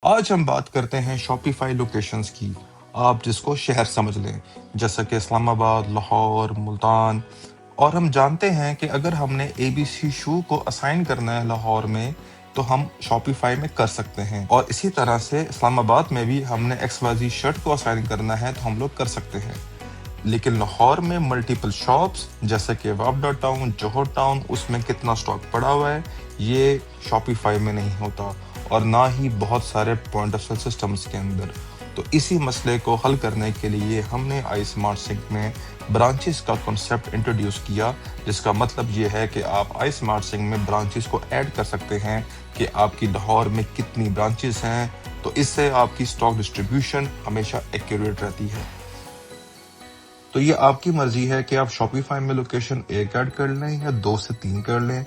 آج ہم بات کرتے ہیں شاپیفائی لوکیشنز کی، آپ جس کو شہر سمجھ لیں، جیسا کہ اسلام آباد، لاہور، ملتان۔ اور ہم جانتے ہیں کہ اگر ہم نے اے بی سی شو کو اسائن کرنا ہے لاہور میں تو ہم شاپیفائی میں کر سکتے ہیں، اور اسی طرح سے اسلام آباد میں بھی ہم نے ایکس وائی زی شرٹ کو اسائن کرنا ہے تو ہم لوگ کر سکتے ہیں۔ لیکن لاہور میں ملٹیپل شاپس جیسے کہ وابڈا ٹاؤن، جوہر ٹاؤن، اس میں کتنا سٹاک پڑا ہوا ہے یہ شاپیفائی میں نہیں ہوتا، اور نہ ہی بہت سارے پوائنٹ آف سیل سسٹمز کے اندر۔ تو اسی مسئلے کو حل کرنے کے لیے ہم نے آئی اسمارٹ سنک میں برانچز کا کنسیپٹ انٹروڈیوس کیا، جس کا مطلب یہ ہے کہ آپ آئی اسمارٹ سنک میں برانچز کو ایڈ کر سکتے ہیں کہ آپ کی لاہور میں کتنی برانچز ہیں، تو اس سے آپ کی سٹاک ڈسٹریبیوشن ہمیشہ ایکوریٹ رہتی ہے۔ تو یہ آپ کی مرضی ہے کہ آپ شاپیفائی میں لوکیشن ایک ایڈ کر لیں یا 2 سے 3 کر لیں۔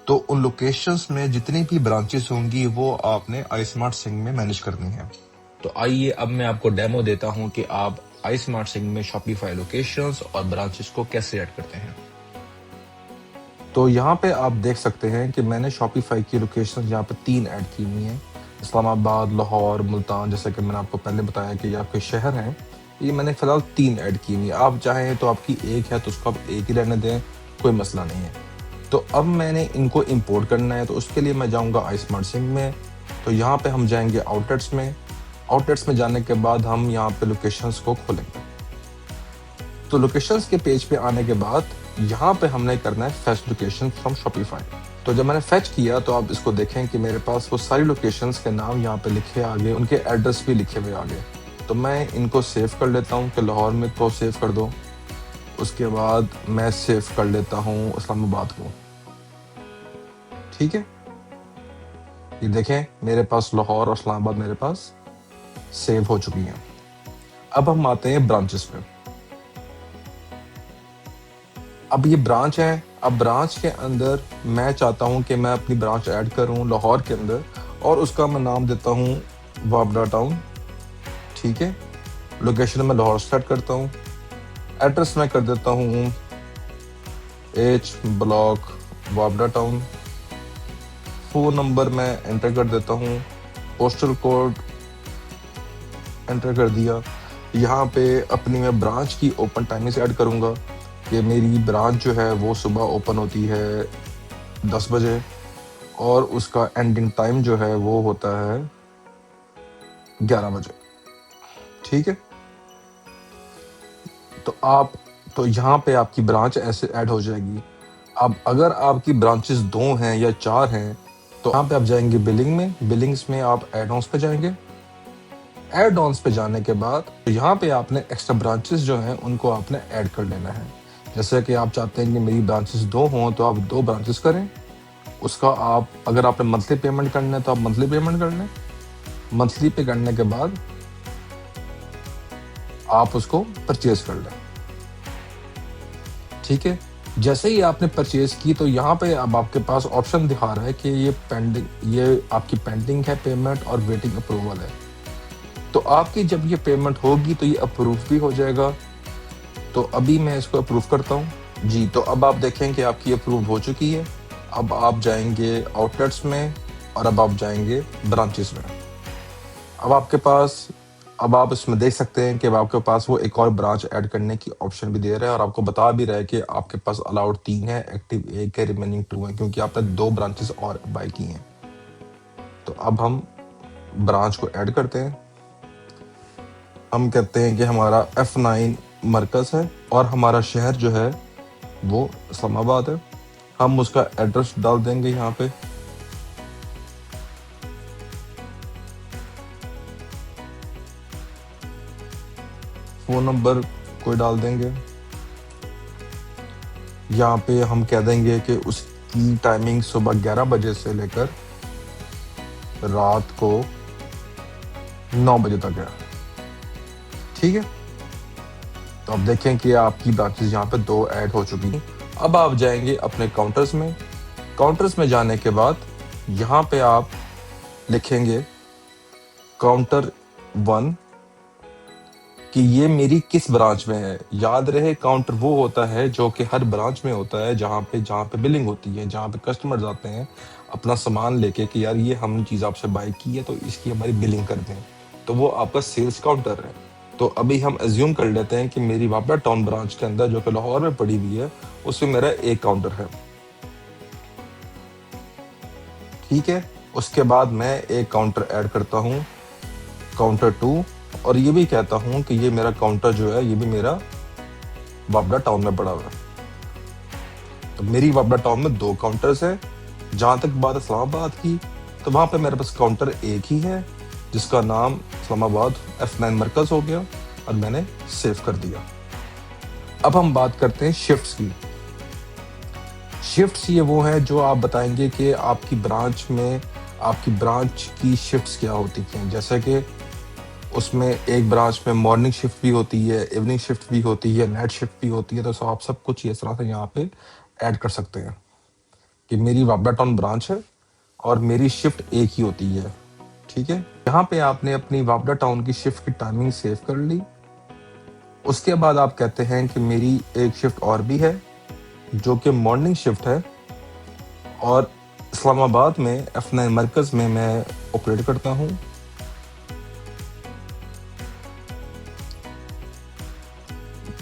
تو ان لوکیشنز میں جتنی بھی برانچز ہوں گی وہ آپ نے آئی اسمارٹ سنک میں مینیج کرنی ہے۔ تو آئیے اب میں آپ کو ڈیمو دیتا ہوں کہ آپ آئی اسمارٹ سنک میں شاپیفائی لوکیشنز اور برانچز کو کیسے ایڈ کرتے ہیں۔ تو یہاں پہ آپ دیکھ سکتے ہیں کہ میں نے شاپیفائی کی لوکیشنز یہاں پہ 3 ایڈ کی ہوئی ہیں، اسلام آباد، لاہور، ملتان، جیسا کہ میں نے آپ کو پہلے بتایا کہ یہ آپ کے شہر ہیں۔ یہ میں نے فی الحال 3 ایڈ کی ہوئی ہیں، آپ چاہیں تو آپ کی ایک ہے تو اس کو آپ ایک ہی رہنے دیں، کوئی مسئلہ نہیں ہے۔ تو اب میں نے ان کو امپورٹ کرنا ہے، تو اس کے لیے میں جاؤں گا آئی اسمارٹ سنک میں۔ تو یہاں پہ ہم جائیں گے آؤٹ لیٹس میں جانے کے بعد ہم یہاں پہ لوکیشنز کو کھولیں گے۔ تو لوکیشنز کے پیج پہ آنے کے بعد یہاں پہ ہم نے کرنا ہے فیچ لوکیشن فرام شاپیفائی۔ تو جب میں نے فیچ کیا تو آپ اس کو دیکھیں کہ میرے پاس وہ ساری لوکیشنز کے نام یہاں پہ لکھے آگے، ان کے ایڈریس بھی لکھے ہوئے آگے۔ تو میں ان کو سیو کر لیتا ہوں کہ لاہور میں کو سیو کر دو، اس کے بعد میں سیو کر لیتا ہوں اسلام آباد کو۔ ٹھیک ہے، یہ دیکھیں میرے پاس لاہور اور اسلام آباد میرے پاس سیو ہو چکی ہیں۔ اب ہم آتے ہیں برانچز پہ۔ اب یہ برانچ ہے، اب برانچ کے اندر میں چاہتا ہوں کہ میں اپنی برانچ ایڈ کروں لاہور کے اندر، اور اس کا میں نام دیتا ہوں وابڈا ٹاؤن۔ ٹھیک ہے، لوکیشن میں لاہور سیٹ کرتا ہوں، ایڈریس میں کر دیتا ہوں ایچ بلاک وابڈا ٹاؤن، فون نمبر میں انٹر کر دیتا ہوں، پوسٹل کوڈ انٹر کر دیا۔ یہاں پہ اپنی میں برانچ کی اوپن ٹائمنگز ایڈ کروں گا کہ میری برانچ جو ہے وہ صبح اوپن ہوتی ہے 10 بجے، اور اس کا اینڈنگ ٹائم جو ہے وہ ہوتا ہے 11 بجے۔ ٹھیک ہے، تو یہاں پہ آپ کی برانچ ایسے ایڈ ہو جائے گی۔ اب اگر آپ کی برانچز 2 ہیں یا 4 ہیں تو یہاں پہ آپ جائیں گے بلنگ میں، بلنگز میں آپ ایڈ آنس پہ جائیں گے۔ ایڈ آنس پہ جانے کے بعد یہاں پہ آپ نے ایکسٹرا برانچز جو ہیں ان کو آپ نے ایڈ کر لینا ہے۔ جیسے کہ آپ چاہتے ہیں کہ میری برانچز 2 ہوں تو آپ 2 برانچز کریں، اس کا آپ اگر آپ نے منتھلی پیمنٹ کرنا ہے تو آپ منتھلی پیمنٹ کر لیں۔ منتھلی پے کرنے کے بعد آپ اس کو پرچیز کر لیں۔ ٹھیک ہے، جیسے ہی آپ نے پرچیز کی تو یہاں پہ اب آپ کے پاس آپشن دکھا رہا ہے کہ یہ آپ کی پینڈنگ ہے پیمنٹ اور ویٹنگ اپروول ہے۔ تو آپ کی جب یہ پیمنٹ ہوگی تو یہ اپروو بھی ہو جائے گا۔ تو ابھی میں اس کو اپروو کرتا ہوں جی۔ تو اب آپ دیکھیں کہ آپ کی اپروو ہو چکی ہے۔ اب آپ جائیں گے آؤٹ لیٹس میں، اور اب آپ جائیں گے برانچز میں۔ اب آپ اس میں دیکھ سکتے ہیں کہ اب آپ کے پاس وہ ایک اور برانچ ایڈ کرنے کی آپشن بھی دے رہا ہے، اور آپ کو بتا بھی رہا ہے کہ آپ کے پاس الاؤڈ 3 ہے، ایکٹیو 1 ہے، ریمیننگ 2 ہیں، کیونکہ آپ نے 2 برانچز اور بائی کی ہیں۔ تو اب ہم برانچ کو ایڈ کرتے ہیں۔ ہم کہتے ہیں کہ ہمارا F9 مرکز ہے اور ہمارا شہر جو ہے وہ اسلام آباد ہے۔ ہم اس کا ایڈریس ڈال دیں گے یہاں پہ۔ فون نمبر کوئی ڈال دیں گے۔ یہاں پہ ہم کہہ دیں گے کہ اس کی ٹائمنگ صبح 11 بجے سے لے کر رات کو 9 بجے تک ہے۔ ٹھیک ہے، تو اب دیکھیں کہ آپ کی برانچز یہاں پہ 2 ایڈ ہو چکی ہیں۔ اب آپ جائیں گے اپنے کاؤنٹرز میں۔ کاؤنٹرز میں جانے کے بعد یہاں پہ آپ لکھیں گے کاؤنٹر 1 کہ یہ میری کس برانچ میں ہے۔ یاد رہے کاؤنٹر وہ ہوتا ہے جو کہ ہر برانچ میں ہوتا ہے، جہاں پہ بلنگ ہوتی ہے، جہاں پہ کسٹمرز آتے ہیں۔ اپنا سامان لے کے کہ یار یہ ہم چیز آپ سے بائی کی ہے تو اس کی ہماری بلنگ کر دیں، تو وہ آپ کا سیلز کاؤنٹر ہے۔ تو ابھی ہم ایزیوم کر لیتے ہیں کہ میری وابڈا ٹاؤن برانچ کے اندر جو کہ لاہور میں پڑی ہوئی ہے اس میں میرا ایک کاؤنٹر ہے، ٹھیک ہے۔ اس کے بعد میں ایک کاؤنٹر ایڈ کرتا ہوں، کاؤنٹر 2، اور یہ بھی کہتا ہوں کہ یہ میرا کاؤنٹر جو ہے یہ بھی میرا وابڈا ٹاؤن میں پڑا ہوا ہے۔ تو میری وابڈا ٹاؤن میں 2 کاؤنٹرز ہیں۔ جہاں تک بات اسلام آباد کی، تو وہاں پہ میرے پاس کاؤنٹر ایک ہی ہے جس کا نام اسلام آباد F9 مرکز ہو گیا اور میں نے سیو کر دیا۔ اب ہم بات کرتے ہیں شفٹس کی۔ شفٹس یہ وہ ہیں جو آپ بتائیں گے کہ آپ کی برانچ میں آپ کی برانچ کی شفٹس کیا ہوتی ہیں، جیسے کہ اس میں ایک برانچ میں مارننگ شفٹ بھی ہوتی ہے، ایوننگ شفٹ بھی ہوتی ہے، نائٹ شفٹ بھی ہوتی ہے، تو آپ سب کچھ اس طرح سے یہاں پہ ایڈ کر سکتے ہیں کہ میری وابڈا ٹاؤن برانچ ہے اور میری شفٹ ایک ہی ہوتی ہے، ٹھیک ہے۔ یہاں پہ آپ نے اپنی وابڈا ٹاؤن کی شفٹ کی ٹائمنگ سیو کر لی۔ اس کے بعد آپ کہتے ہیں کہ میری ایک شفٹ اور بھی ہے جو کہ مارننگ شفٹ ہے، اور اسلام آباد میں F9 مرکز میں آپریٹ کرتا ہوں۔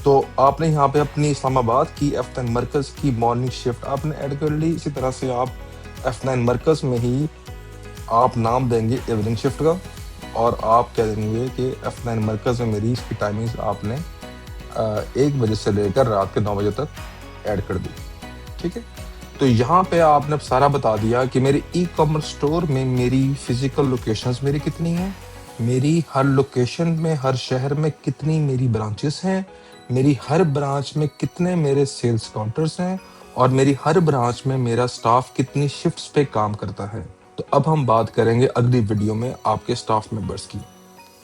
تو آپ نے یہاں پہ اپنی اسلام آباد کی F9 مرکز کی مارننگ شفٹ آپ نے ایڈ کر لی۔ اسی طرح سے آپ F9 مرکز میں ہی آپ نام دیں گے ایوننگ شفٹ کا، اور آپ کہہ دیں گے کہ F9 مرکز میں میری اس کی ٹائمنگ آپ نے 1 بجے سے لے کر رات کے 9 بجے تک ایڈ کر دی، ٹھیک ہے۔ تو یہاں پہ آپ نے سارا بتا دیا کہ میرے ای کامرس اسٹور میں میری فزیکل لوکیشنز میری کتنی ہیں، میری ہر لوکیشن میں ہر شہر میں کتنی میری برانچز ہیں، میری ہر برانچ میں کتنے میرے سیلز کاؤنٹرز ہیں، اور میری ہر برانچ میں میرا سٹاف کتنی شفٹس پہ کام کرتا ہے۔ تو اب ہم بات کریں گے اگلی ویڈیو میں آپ کے سٹاف ممبرز کی۔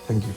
Thank you.